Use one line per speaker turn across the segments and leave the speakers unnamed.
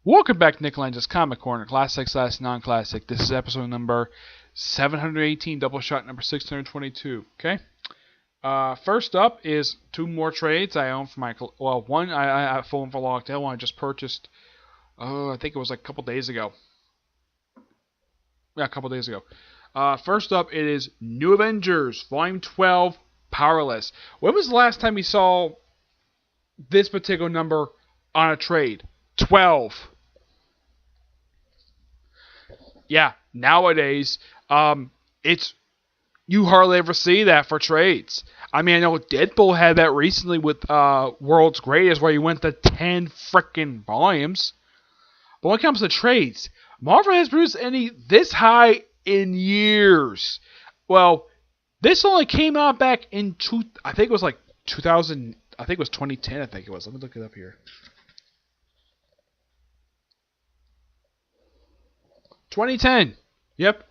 Welcome back to Nick Lenz's Comic Corner, Classic / Non-Classic. This is episode number 718, Doubleshot number 622. Okay. First up is two more trades I own for my. Well, one I owned for a long time. One I just purchased. I think it was like a couple days ago. Yeah, a couple days ago. First up, it is New Avengers, Volume 12, Powerloss. When was the last time you saw this particular number on a trade? 12. Yeah, nowadays, it's you hardly ever see that for trades. I mean, I know Deadpool had that recently with World's Greatest, where he went to 10 frickin' volumes. But when it comes to trades, Marvel hasn't produced any this high in years. Well, this only came out back in I think it was like 2000. I think it was 2010. I think it was. Let me look it up here. 2010. Yep.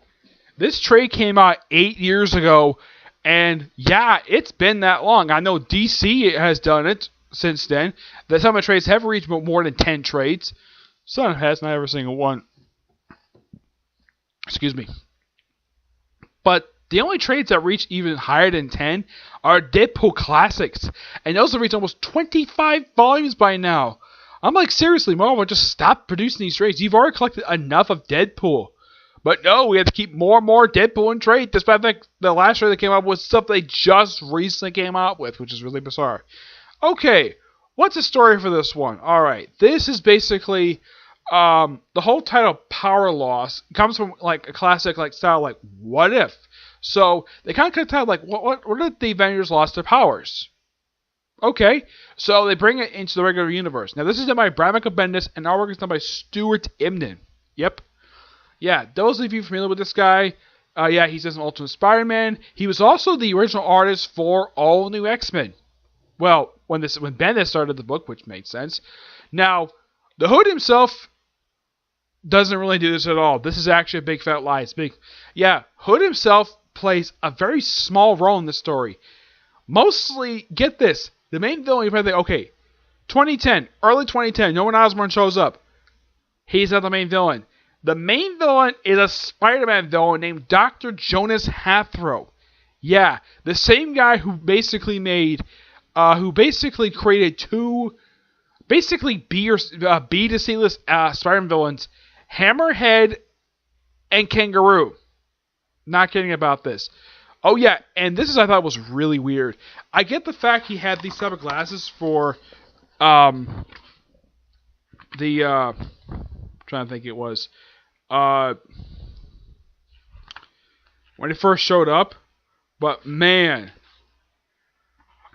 This trade came out 8 years ago, and yeah, it's been that long. I know DC has done it since then. Some of the trades have reached more than 10 trades. Some has, not every single one. Excuse me. But the only trades that reach even higher than 10 are Deadpool Classics, and those have reached almost 25 volumes by now. I'm like, seriously, Marvel, just stop producing these trades. You've already collected enough of Deadpool. But no, we have to keep more and more Deadpool in trade, despite the last trade they came out with stuff they just recently came out with, which is really bizarre. Okay, what's the story for this one? Alright, this is basically, the whole title, Powerloss, comes from like a classic style like, what if? So, they kind of title like, what if the Avengers lost their powers? Okay, so they bring it into the regular universe. Now, this is done by Brian Michael Bendis, and artwork is done by Stuart Immonen. Yep. Yeah, those of you familiar with this guy, yeah, he's an Ultimate Spider-Man. He was also the original artist for All New X-Men. Well, when Bendis started the book, which made sense. Now, the Hood himself doesn't really do this at all. This is actually a big fat lie. It's big. Yeah, Hood himself plays a very small role in the story. Mostly, get this, the main villain, you probably think, okay, 2010, early 2010, Norman Osborn shows up. He's not the main villain. The main villain is a Spider-Man villain named Dr. Jonas Hathrow. Yeah, the same guy who basically created two, basically B to C-list Spider-Man villains, Hammerhead and Kangaroo. Not kidding about this. Oh yeah, and this is I thought was really weird. I get the fact he had these type of glasses for trying to think it was when he first showed up, but man,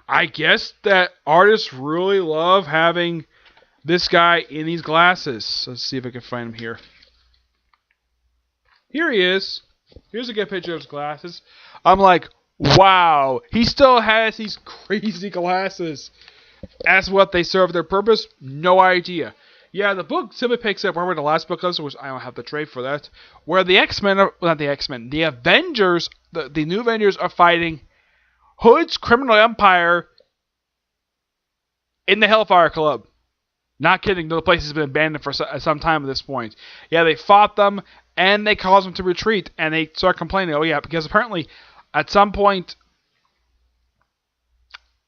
I guess that artists really love having this guy in these glasses. Let's see if I can find him here. Here he is. Here's a good picture of his glasses. I'm like, wow, he still has these crazy glasses. As what they serve their purpose, no idea. Yeah, the book simply picks up where the last book was, which I don't have the trade for that, where the the Avengers, the New Avengers are fighting Hood's criminal empire in the Hellfire Club. Not kidding, the place has been abandoned for some time at this point. Yeah, they fought them, and they caused them to retreat, and they start complaining, oh yeah, because apparently, at some point,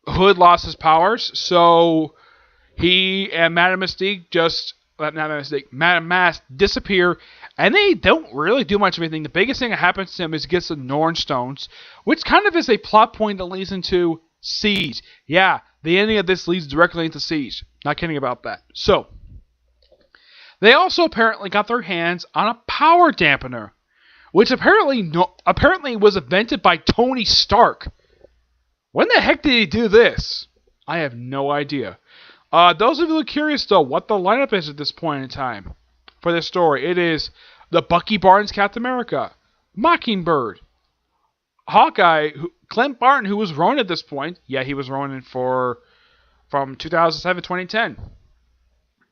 Hood lost his powers, so he and Madame Mask disappear, and they don't really do much of anything. The biggest thing that happens to him is he gets the Norn Stones, which kind of is a plot point that leads into Siege. Yeah, the ending of this leads directly into Siege. Not kidding about that. So, they also apparently got their hands on a power dampener, which apparently was invented by Tony Stark. When the heck did he do this? I have no idea. Those of you who are curious, though, what the lineup is at this point in time for this story, it is the Bucky Barnes Captain America, Mockingbird, Hawkeye, Clint Barton, who was Ronin at this point. Yeah, he was Ronin from 2007 to 2010.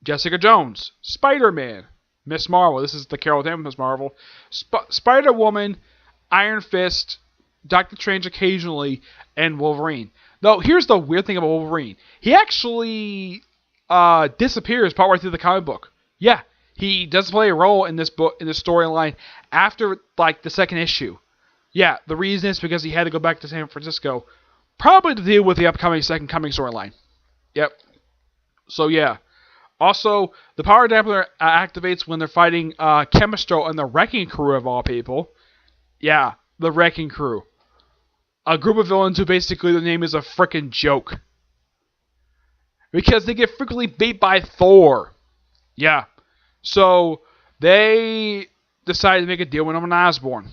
Jessica Jones, Spider-Man, Miss Marvel. This is the Carol Danvers Miss Marvel. Spider-Woman, Iron Fist, Doctor Strange occasionally, and Wolverine. Though, here's the weird thing about Wolverine. He actually disappears partway through the comic book. Yeah, He does play a role in this book, in the storyline after like the second issue. Yeah, the reason is because he had to go back to San Francisco, probably to deal with the upcoming second coming storyline. Yep. So yeah. Also, the power dampener activates when they're fighting Chemistro and the Wrecking Crew of all people. Yeah, the Wrecking Crew. A group of villains who basically the name is a frickin' joke. Because they get frequently beat by Thor. Yeah. So, they decided to make a deal with Norman Osborn.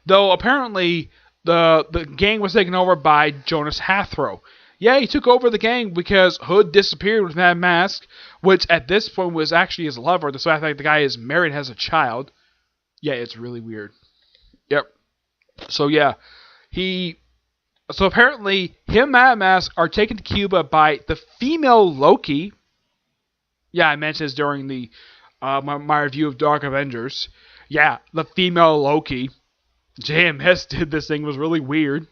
Though, apparently, the gang was taken over by Jonas Hathrow. Yeah, he took over the gang because Hood disappeared with Mad Mask, which at this point was actually his lover, despite the fact the guy is married and has a child. Yeah, it's really weird. Yep. So yeah, So apparently, him and Mad Mask are taken to Cuba by the female Loki. Yeah, I mentioned this during the my review of Dark Avengers. Yeah, the female Loki. JMS did this thing. It was really weird.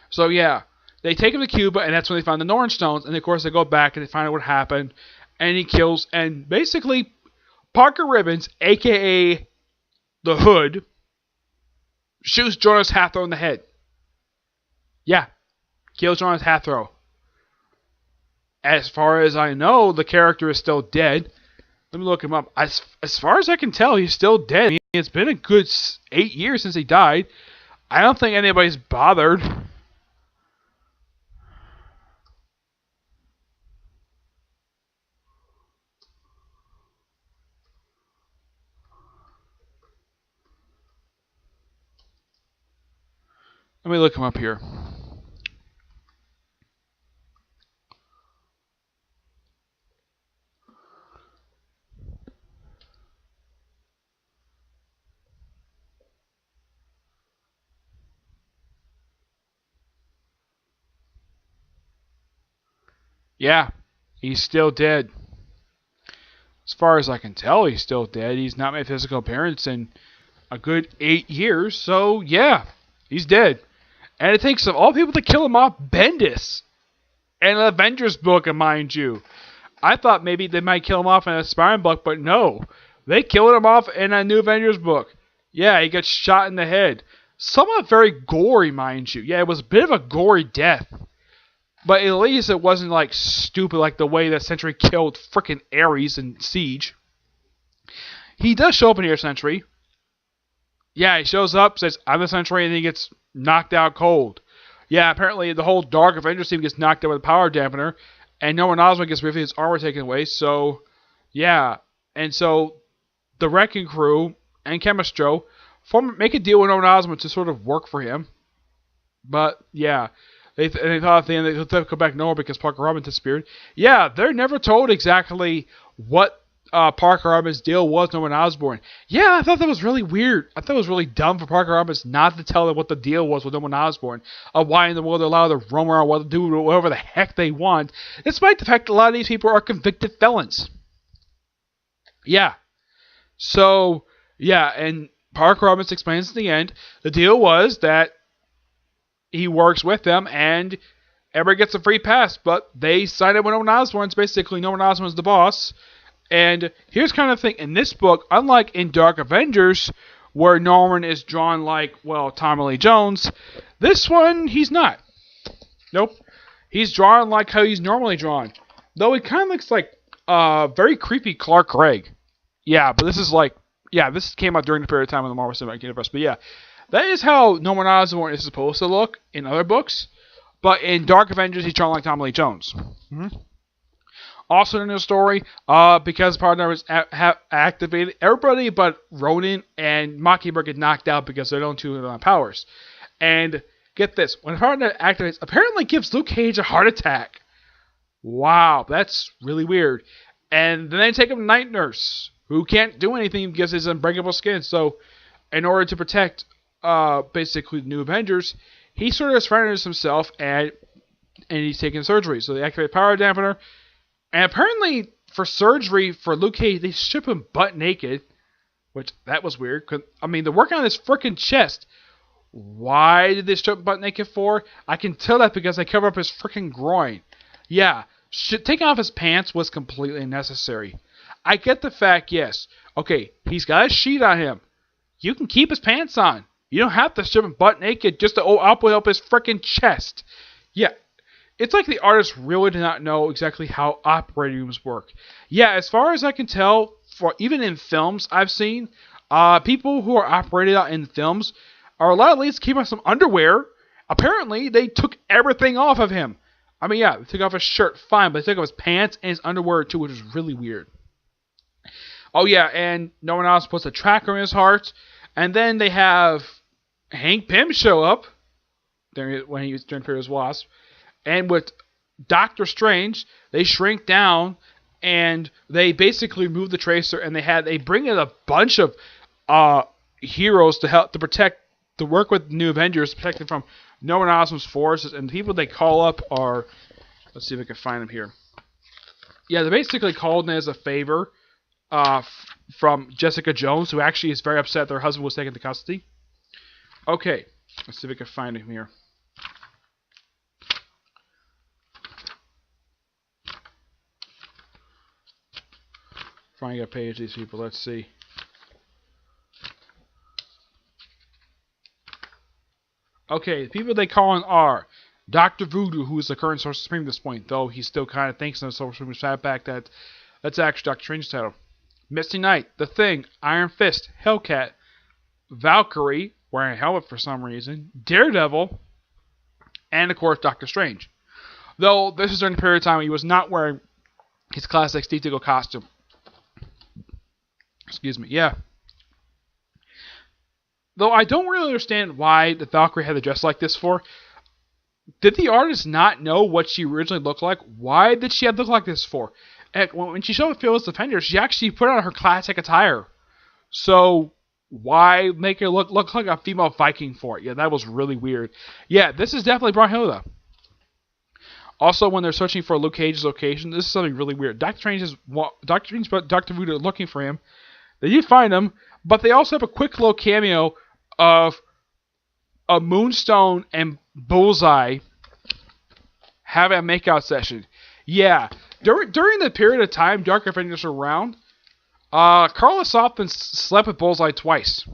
So yeah. They take him to Cuba, and that's when they find the Norn Stones. And, of course, they go back and they find out what happened. And he kills, and basically, Parker Ribbons, a.k.a. the Hood, shoots Jonas Hathrow in the head. Yeah, kills Jonas Hathrow. As far as I know, the character is still dead. Let me look him up. As far as I can tell, he's still dead. I mean, it's been a good 8 years since he died. I don't think anybody's bothered. Let me look him up here. Yeah, he's still dead. As far as I can tell, he's still dead. He's not made physical appearance in a good 8 years, so yeah, he's dead. And it takes of all people to kill him off, Bendis. And an Avengers book, mind you. I thought maybe they might kill him off in a Spider-Man book, but no. They killed him off in a new Avengers book. Yeah, he gets shot in the head. Somewhat very gory, mind you. Yeah, it was a bit of a gory death. But at least it wasn't like stupid like the way that Sentry killed frickin' Ares in Siege. He does show up in here, Sentry. Yeah, he shows up, says, I'm the Sentry, and then he gets knocked out cold. Yeah, apparently the whole Dark Avengers team gets knocked out with a power dampener, and Norman Osborn gets briefly his armor taken away, so, yeah. And so, the Wrecking Crew and Chemistro make a deal with Norman Osborn to sort of work for him. But, yeah. They thought at the end they'd come back nowhere because Parker Robin disappeared. Yeah, they're never told exactly what Parker Robin's deal was with Norman Osborn. Yeah, I thought that was really weird. I thought it was really dumb for Parker Robin not to tell them what the deal was with Norman Osborn. Why in the world they're allowed to roam around, what to do, whatever the heck they want, despite the fact that a lot of these people are convicted felons. Yeah. So, yeah, and Parker Robin explains at the end, the deal was that he works with them, and everybody gets a free pass, but they signed up with Norman Osborn. It's basically Norman Osborn's the boss. And here's kind of the thing. In this book, unlike in Dark Avengers, where Norman is drawn like, well, Tommy Lee Jones, this one, he's not. Nope. He's drawn like how he's normally drawn. Though he kind of looks like very creepy Clark Gregg. Yeah, but this is like, yeah, this came out during the period of time of the Marvel Cinematic Universe. But yeah, that is how Norman Osborn is supposed to look in other books. But in Dark Avengers, he's drawn like Tommy Lee Jones. Mm-hmm. Also in the story, because partner was activated, everybody but Ronin and Mockingbird get knocked out because they don't have powers. And get this, when partner activates, apparently gives Luke Cage a heart attack. Wow, that's really weird. And then they take him to Night Nurse, who can't do anything because his unbreakable skin. So, in order to protect basically the new Avengers, he sort of surrenders himself and he's taking surgery. So they activate power dampener. And apparently, for surgery for Luke Cage, they strip him butt naked. Which, that was weird. I mean, they're working on his freaking chest. Why did they strip him butt naked for? I can tell that because they cover up his freaking groin. Yeah, Taking off his pants was completely unnecessary. I get the fact, yes. Okay, he's got a sheet on him. You can keep his pants on. You don't have to strip him butt naked just to open up his freaking chest. Yeah, it's like the artist really did not know exactly how operating rooms work. Yeah, as far as I can tell, for even in films I've seen, people who are operated out in films are allowed at least to keep on some underwear. Apparently, they took everything off of him. I mean, yeah, they took off his shirt, fine, but they took off his pants and his underwear too, which was really weird. Oh yeah, and no one else puts a tracker in his heart. And then they have Hank Pym show up when he was during Fearless Wasp. And with Doctor Strange, they shrink down and they basically remove the tracer, and they bring in a bunch of heroes to work with the new Avengers, to protect them from Norman Osborn's forces. And the people they call up are, let's see if I can find them here. Yeah, they're basically called in as a favor from Jessica Jones, who actually is very upset their husband was taken into custody. Okay, let's see if I can find him here. Trying to get paid to these people. Let's see. Okay, the people they call in are Dr. Voodoo, who is the current Sorcerer Supreme at this point, though he still kind of thinks of the Sorcerer Supreme's fat back that that's actually Doctor Strange's title. Misty Knight, The Thing, Iron Fist, Hellcat, Valkyrie, wearing a helmet for some reason, Daredevil, and of course Doctor Strange. Though this is during the period of time when he was not wearing his classic Steve Ditko costume. Excuse me, yeah. Though I don't really understand why the Valkyrie had to dress like this for. Did the artist not know what she originally looked like? Why did she have to look like this for? And when she showed Fearless Defender, she actually put on her classic attire. So why make her look like a female Viking for it? Yeah, that was really weird. Yeah, this is definitely Brunhilde. Also, when they're searching for Luke Cage's location, this is something really weird. Doctor Strange but Dr. Voodoo are looking for him. They do find him, but they also have a quick little cameo of a Moonstone and Bullseye having a makeout session. Yeah, during the period of time Dark Avengers were around, Carla Softon slept with Bullseye twice.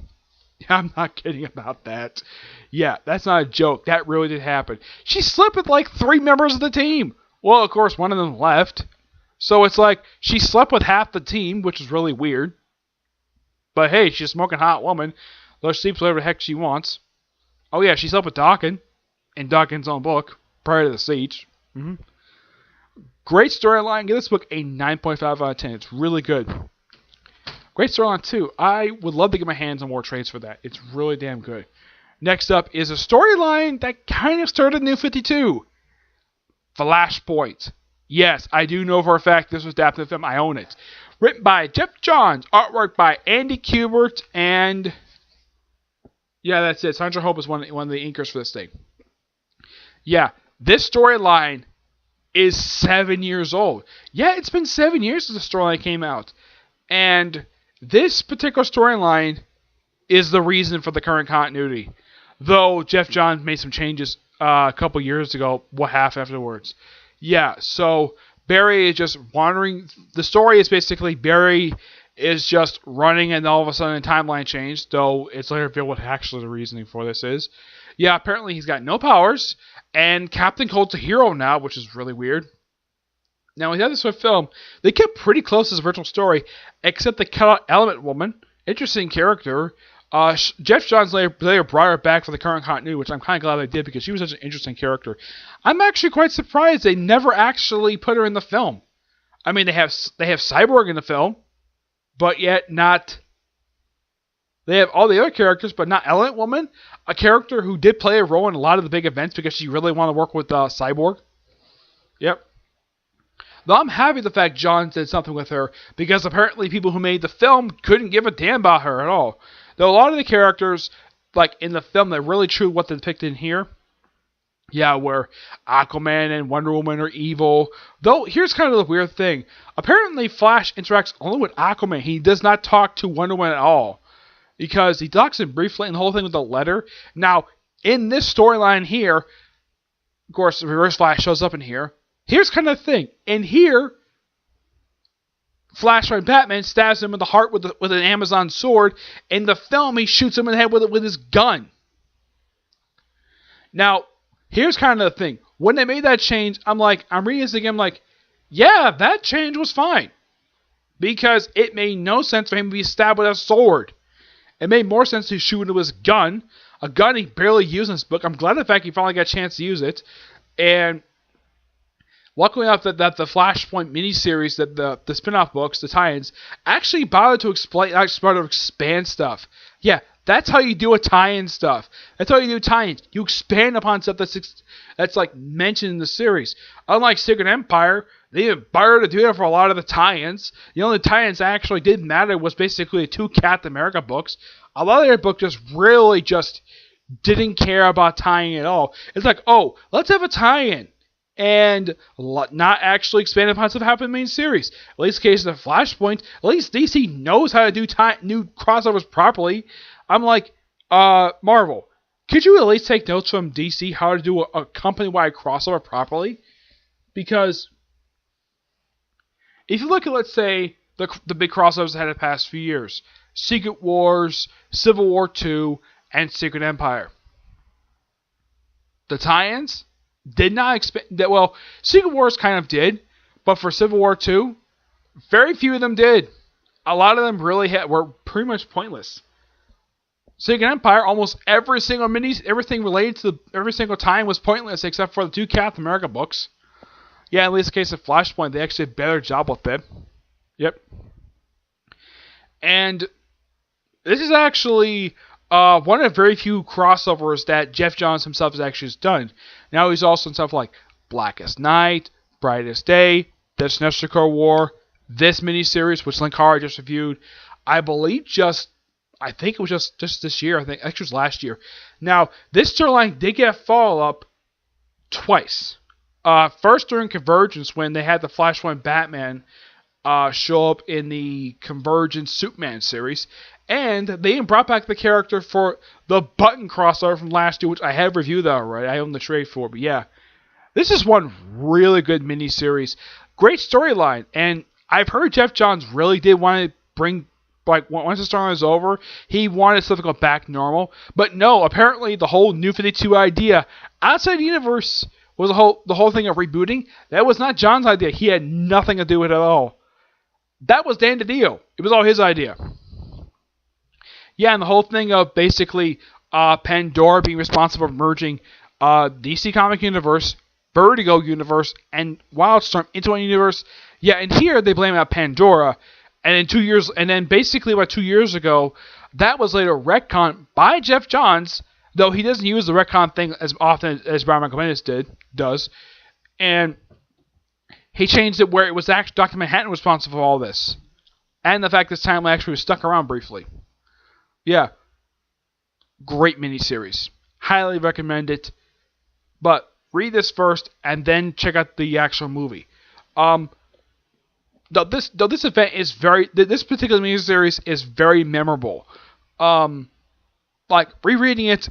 I'm not kidding about that. Yeah, that's not a joke. That really did happen. She slept with like 3 members of the team. Well, of course, one of them left. So it's like she slept with half the team, which is really weird. But hey, she's a smoking hot woman. Though she sleeps whatever the heck she wants. Oh yeah, she slept with Daken in Daken's own book prior to the siege. Great storyline. Give this book a 9.5 out of 10. It's really good. Great storyline too. I would love to get my hands on more trades for that. It's really damn good. Next up is a storyline that kind of started New 52. Flashpoint. Yes, I do know for a fact this was adapted to film. I own it. Written by Jeff Johns. Artwork by Andy Kubert. And yeah, that's it. Sandra Hope is one of the inkers for this thing. Yeah, this storyline is 7 years old. Yeah, it's been 7 years since the storyline came out. And this particular storyline is the reason for the current continuity. Though Jeff Johns made some changes a couple years ago, half afterwards. Yeah, so Barry is just wandering. The story is basically Barry is just running and all of a sudden a timeline changed, though it's later revealed what actually the reasoning for this is. Yeah, apparently he's got no powers, and Captain Cold's a hero now, which is really weird. Now, when they had this film, they kept pretty close to his original story, except they cut out Element Woman. Interesting character. Jeff Johns later brought her back for the current continuity, which I'm kind of glad they did because she was such an interesting character. I'm actually quite surprised they never actually put her in the film. I mean, they have Cyborg in the film, but yet not. They have all the other characters, but not Element Woman, a character who did play a role in a lot of the big events because she really wanted to work with Cyborg. Yep. Though I'm happy the fact John did something with her, because apparently people who made the film couldn't give a damn about her at all. Though a lot of the characters, like in the film, they're really true what they depicted in here. Yeah, where Aquaman and Wonder Woman are evil. Though, here's kind of the weird thing. Apparently, Flash interacts only with Aquaman. He does not talk to Wonder Woman at all. Because he talks to him briefly and the whole thing with the letter. Now, in this storyline here, of course, Reverse Flash shows up in here. here's kind of the thing. In here, Flashpoint Batman stabs him in the heart with an Amazon sword. In the film, he shoots him in the head with his gun. Now, here's kind of the thing. When they made that change, I'm reading this again, I'm like, yeah, that change was fine. Because it made no sense for him to be stabbed with a sword. It made more sense to shoot him with his gun. A gun he barely used in this book. I'm glad the fact he finally got a chance to use it. And luckily enough that the Flashpoint miniseries, that the spin-off books, the tie-ins, actually bothered to expand stuff. Yeah, that's how you do a tie-in stuff. That's how you do tie-ins. You expand upon stuff that's like mentioned in the series. Unlike Secret Empire, they didn't bother to do that for a lot of the tie-ins. The only tie-ins that actually did matter was basically the 2 Captain America books. A lot of their books just didn't care about tying at all. It's like, oh, let's have a tie-in. And not actually expand upon stuff that happened in the main series. At least in the case of Flashpoint, at least DC knows how to do new crossovers properly. I'm like, Marvel, could you at least take notes from DC how to do a company-wide crossover properly? Because if you look at, let's say, the big crossovers that had the past few years, Secret Wars, Civil War II, and Secret Empire. The tie-ins did not expand. Well, Secret Wars kind of did, but for Civil War II, very few of them did. A lot of them were pretty much pointless. Secret Empire, almost every single everything related to every single time was pointless except for the 2 Captain America books. Yeah, at least in the case of Flashpoint, they actually did a better job with it. Yep. And this is actually one of the very few crossovers that Jeff Johns himself has actually done. Now he's also in stuff like Blackest Night, Brightest Day, The Sinestro War, this miniseries, which Linkara just reviewed. I think it was just this year. I think actually it was last year. Now, this storyline did get a follow-up twice. First during Convergence, when they had the Flashpoint Batman show up in the Convergence Superman series. And they even brought back the character for the Button crossover from last year, which I have reviewed that already. I own the trade for, but yeah. This is one really good miniseries. Great storyline. And I've heard Jeff Johns really did want to bring, like, once the storyline was over, he wanted stuff to go back normal. But no, apparently the whole New 52 idea outside the universe was the whole thing of rebooting. That was not John's idea. He had nothing to do with it at all. That was Dan DiDio. It was all his idea. Yeah, and the whole thing of basically Pandora being responsible for merging DC Comic Universe, Vertigo Universe, and Wildstorm into one universe. Yeah, and here they blame it on Pandora. And then basically about 2 years ago, that was later retconned by Jeff Johns, though he doesn't use the retcon thing as often as Brian Michael Bendis does. And he changed it where it was actually Dr. Manhattan responsible for all this. And the fact this timeline actually was stuck around briefly. Yeah. Great miniseries. Highly recommend it. But read this first and then check out the actual movie. This event is this particular miniseries is very memorable. Like rereading it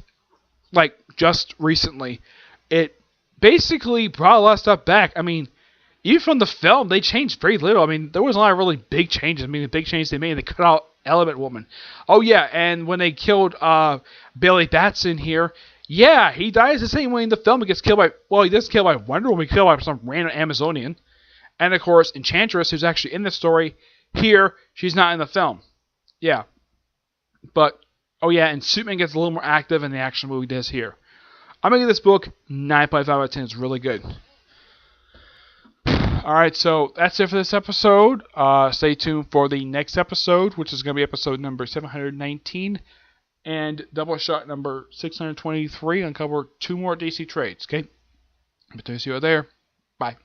like just recently, it basically brought a lot of stuff back. I mean, even from the film, they changed very little. I mean, there wasn't a lot of really big changes. I mean, the big change they made, they cut out Element Woman. Oh, yeah, and when they killed Billy Batson here, yeah, he dies the same way in the film. He gets killed by, he doesn't kill by Wonder Woman, he killed by some random Amazonian. And, of course, Enchantress, who's actually in the story, here, she's not in the film. Yeah. But, oh, yeah, and Superman gets a little more active in the action movie does here. I'm going to give this book 9.5 out of 10. It's really good. Alright, so that's it for this episode. Stay tuned for the next episode, which is going to be episode number 719, and Doubleshot number 623, and cover 2 more DC trades, okay? But see you there. Bye.